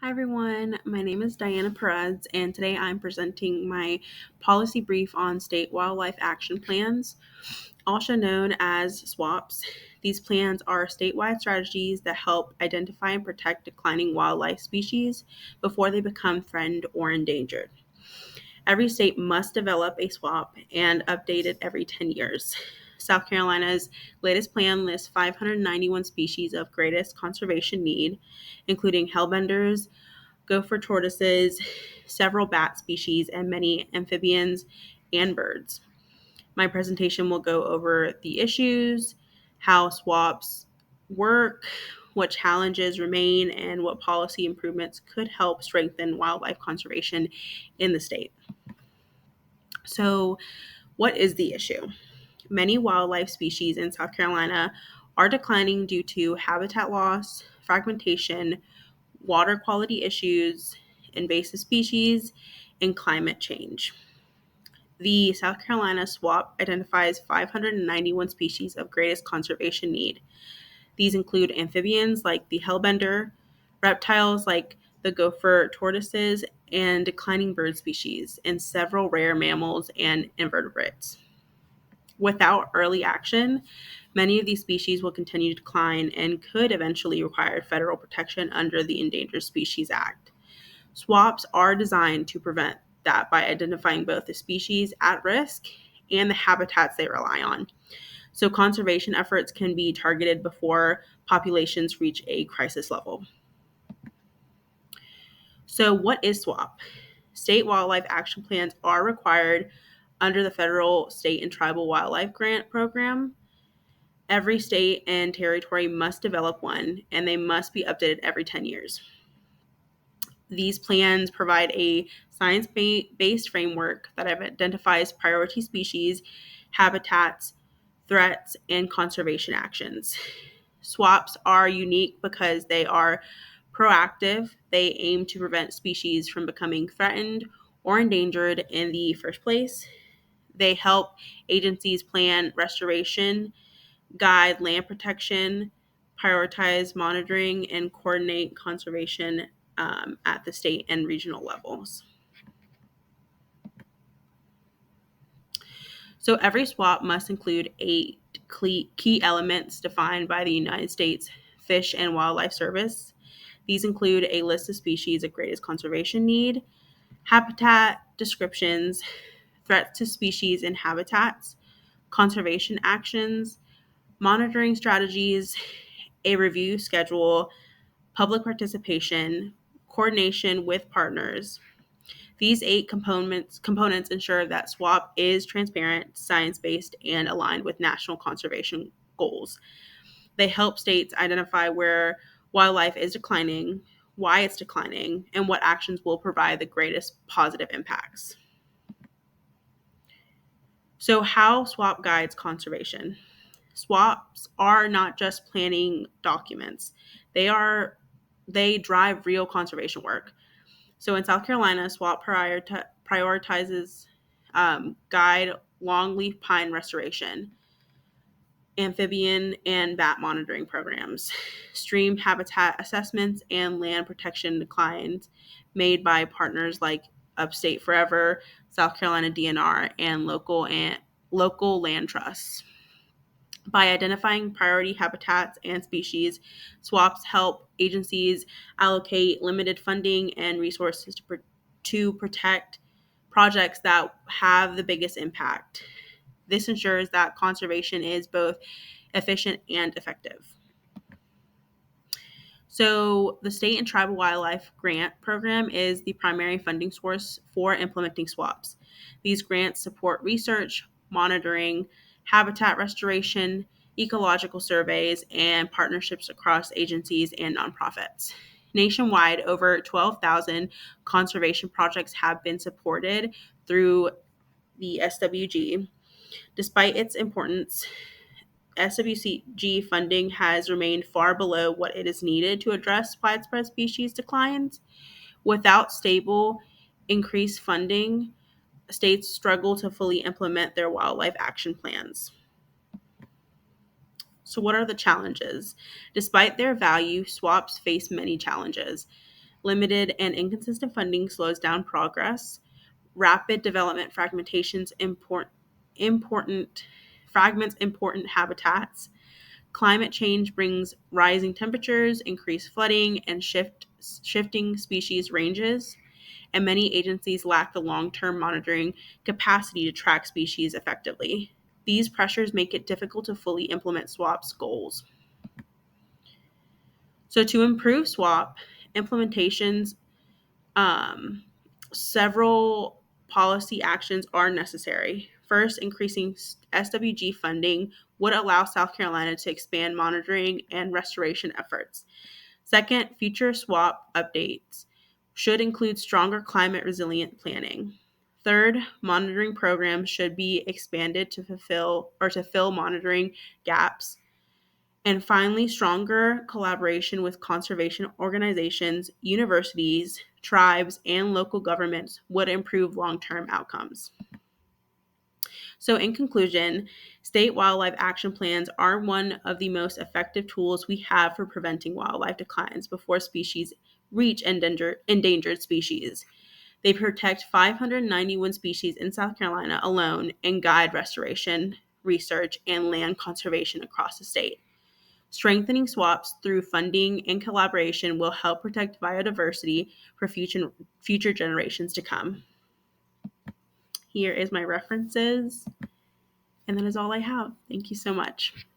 Hi everyone, my name is Diana Perez, and today I'm presenting my policy brief on state wildlife action plans, also known as SWAPs. These plans are statewide strategies that help identify and protect declining wildlife species before they become threatened or endangered. Every state must develop a SWAP and update it every 10 years. South Carolina's latest plan lists 591 species of greatest conservation need, including hellbenders, gopher tortoises, several bat species, and many amphibians and birds. My presentation will go over the issues, how swaps work, what challenges remain, and what policy improvements could help strengthen wildlife conservation in the state. So, what is the issue? Many wildlife species in South Carolina are declining due to habitat loss, fragmentation, water quality issues, invasive species, and climate change. The South Carolina SWAP identifies 591 species of greatest conservation need. These include amphibians like the hellbender, reptiles like the gopher tortoises, and declining bird species, and several rare mammals and invertebrates. Without early action, many of these species will continue to decline and could eventually require federal protection under the Endangered Species Act. SWAPs are designed to prevent that by identifying both the species at risk and the habitats they rely on. So conservation efforts can be targeted before populations reach a crisis level. So what is SWAP? State wildlife action plans are required under the federal, state, and tribal wildlife grant program. Every state and territory must develop one, and they must be updated every 10 years. These plans provide a science-based framework that identifies priority species, habitats, threats, and conservation actions. SWAPs are unique because they are proactive. They aim to prevent species from becoming threatened or endangered in the first place. They help agencies plan restoration, guide land protection, prioritize monitoring, and coordinate conservation at the state and regional levels. So every SWAP must include 8 key elements defined by the United States Fish and Wildlife Service. These include a list of species of greatest conservation need, habitat descriptions, threats to species and habitats, conservation actions, monitoring strategies, a review schedule, public participation, coordination with partners. These 8 components ensure that SWAP is transparent, science-based, and aligned with national conservation goals. They help states identify where wildlife is declining, why it's declining, and what actions will provide the greatest positive impacts. So, how SWAP guides conservation? SWAPs are not just planning documents. They drive real conservation work. So in South Carolina, SWAP prioritizes guide longleaf pine restoration, amphibian and bat monitoring programs, stream habitat assessments, and land protection declines made by partners like Upstate Forever, South Carolina DNR, and local land trusts. By identifying priority habitats and species, SWAPs help agencies allocate limited funding and resources to protect projects that have the biggest impact. This ensures that conservation is both efficient and effective. So, the State and Tribal Wildlife Grant Program is the primary funding source for implementing SWAPs. These grants support research, monitoring, habitat restoration, ecological surveys, and partnerships across agencies and nonprofits. Nationwide, over 12,000 conservation projects have been supported through the SWG. Despite its importance, SWG funding has remained far below what it is needed to address widespread species declines. Without stable, increased funding, states struggle to fully implement their wildlife action plans. So, what are the challenges? Despite their value, SWAPs face many challenges. Limited and inconsistent funding slows down progress. Rapid development important fragments important habitats. Climate change brings rising temperatures, increased flooding, and shifting species ranges, and many agencies lack the long-term monitoring capacity to track species effectively. These pressures make it difficult to fully implement SWAP's goals. So to improve SWAP implementations, um, several policy actions are necessary. First, increasing SWG funding would allow South Carolina to expand monitoring and restoration efforts. Second, future SWAP updates should include stronger climate resilient planning. Third, monitoring programs should be expanded to fill monitoring gaps. And finally, stronger collaboration with conservation organizations, universities, tribes, and local governments would improve long-term outcomes. So, in conclusion, state wildlife action plans are one of the most effective tools we have for preventing wildlife declines before species reach endangered species. They protect 591 species in South Carolina alone and guide restoration, research, and land conservation across the state. Strengthening SWAPs through funding and collaboration will help protect biodiversity for future generations to come. Here is my references, and that is all I have. Thank you so much.